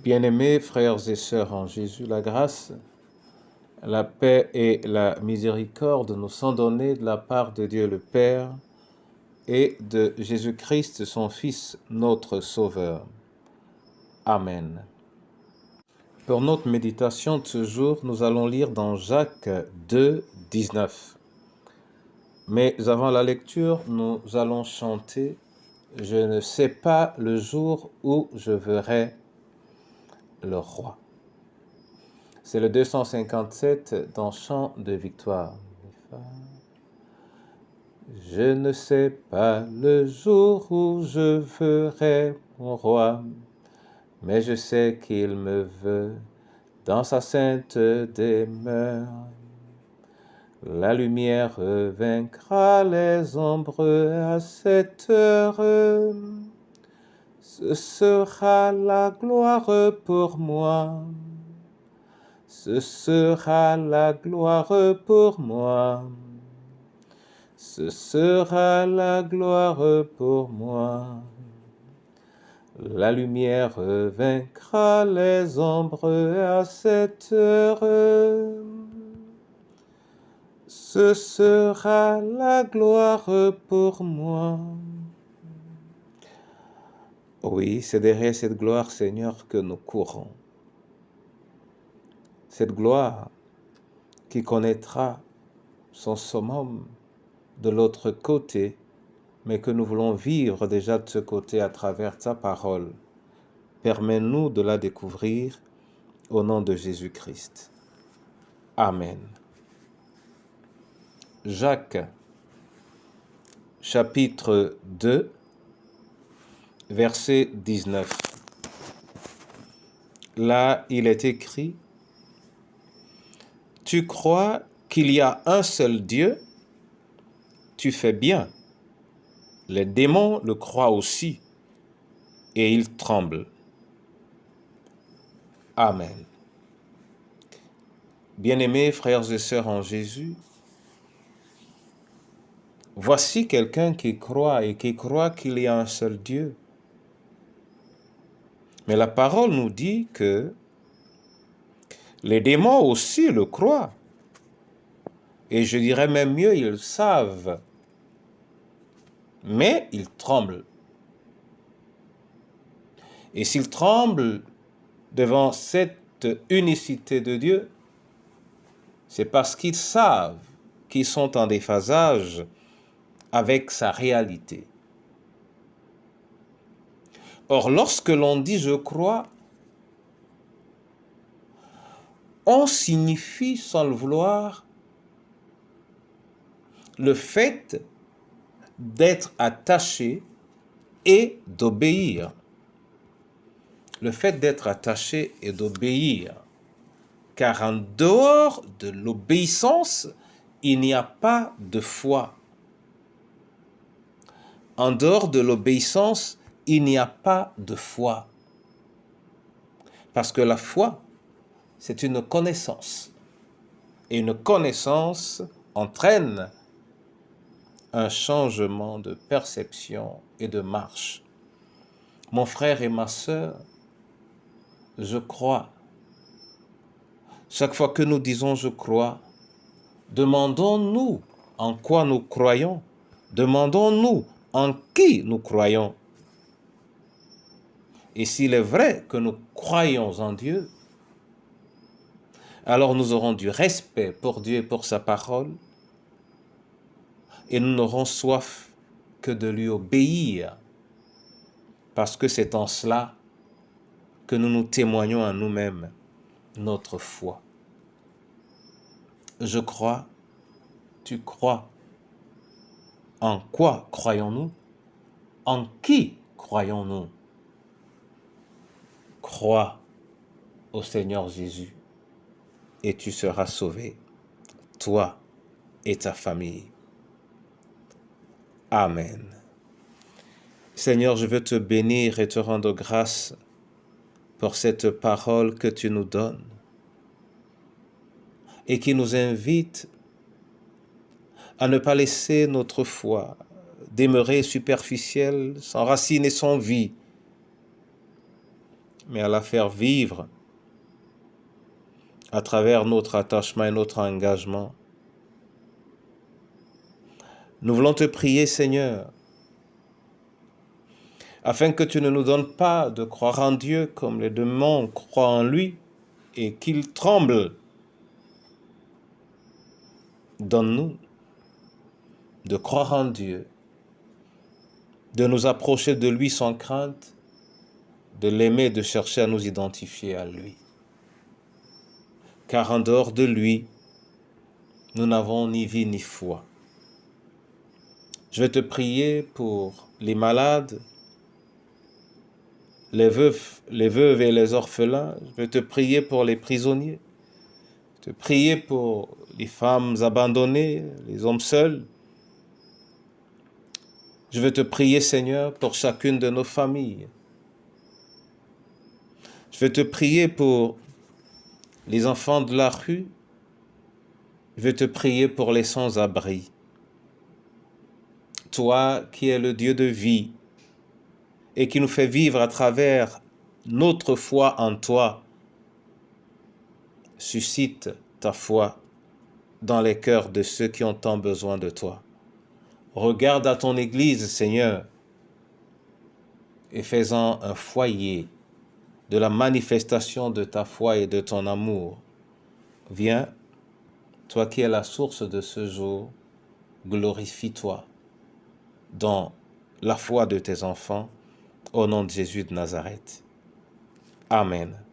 Bien-aimés frères et sœurs en Jésus, la grâce, la paix et la miséricorde nous sont données de la part de Dieu le Père et de Jésus-Christ, son Fils, notre Sauveur. Amen. Pour notre méditation de ce jour, nous allons lire dans Jacques 2, 19. Mais avant la lecture, nous allons chanter « Je ne sais pas le jour où je verrai le roi ». C'est le 257 dans Chant de victoire. Je ne sais pas le jour où je verrai mon roi, mais je sais qu'il me veut dans sa sainte demeure. La lumière vaincra les ombres à cette heure. Ce sera la gloire pour moi. Ce sera la gloire pour moi. Ce sera la gloire pour moi. La lumière vaincra les ombres à cette heure. Ce sera la gloire pour moi. Oui, c'est derrière cette gloire, Seigneur, que nous courons. Cette gloire qui connaîtra son summum de l'autre côté, mais que nous voulons vivre déjà de ce côté à travers ta parole. Permets-nous de la découvrir au nom de Jésus-Christ. Amen. Jacques, chapitre 2, verset 19. Là, il est écrit « Tu crois qu'il y a un seul Dieu? Tu fais bien. Les démons le croient aussi, et ils tremblent. » Amen. Bien-aimés frères et sœurs en Jésus, voici quelqu'un qui croit qu'il y a un seul Dieu. Mais la parole nous dit que les démons aussi le croient. Et je dirais même mieux, ils le savent. Mais ils tremblent. Et s'ils tremblent devant cette unicité de Dieu, c'est parce qu'ils savent qu'ils sont en déphasage avec sa réalité. Or, lorsque l'on dit « je crois », on signifie sans le vouloir le fait d'être attaché et d'obéir. Le fait d'être attaché et d'obéir. Car en dehors de l'obéissance, il n'y a pas de foi. En dehors de l'obéissance, il n'y a pas de foi. Parce que la foi, c'est une connaissance. Et une connaissance entraîne un changement de perception et de marche. Mon frère et ma sœur, je crois. Chaque fois que nous disons « je crois », demandons-nous en quoi nous croyons. Demandons-nous en qui nous croyons. Et s'il est vrai que nous croyons en Dieu, alors nous aurons du respect pour Dieu et pour sa parole, et nous n'aurons soif que de lui obéir, parce que c'est en cela que nous nous témoignons à nous-mêmes notre foi. Je crois, tu crois. En quoi croyons-nous? En qui croyons-nous? Crois au Seigneur Jésus et tu seras sauvé, toi et ta famille. Amen. Seigneur, je veux te bénir et te rendre grâce pour cette parole que tu nous donnes et qui nous invite à ne pas laisser notre foi demeurer superficielle, sans racine et sans vie, mais à la faire vivre à travers notre attachement et notre engagement. Nous voulons te prier, Seigneur, afin que tu ne nous donnes pas de croire en Dieu comme les démons croient en lui et qu'ils tremblent. Donne-nous de croire en Dieu, de nous approcher de lui sans crainte, de l'aimer, de chercher à nous identifier à lui. Car en dehors de lui, nous n'avons ni vie ni foi. Je vais te prier pour les malades, les veuves et les orphelins. Je vais te prier pour les prisonniers. Je vais te prier pour les femmes abandonnées, les hommes seuls. Je vais te prier, Seigneur, pour chacune de nos familles. Je vais te prier pour les enfants de la rue. Je vais te prier pour les sans-abri. Toi qui es le Dieu de vie et qui nous fait vivre à travers notre foi en toi, suscite ta foi dans les cœurs de ceux qui ont tant besoin de toi. Regarde à ton Église, Seigneur, et fais-en un foyer de la manifestation de ta foi et de ton amour. Viens, toi qui es la source de ce jour, glorifie-toi dans la foi de tes enfants, au nom de Jésus de Nazareth. Amen.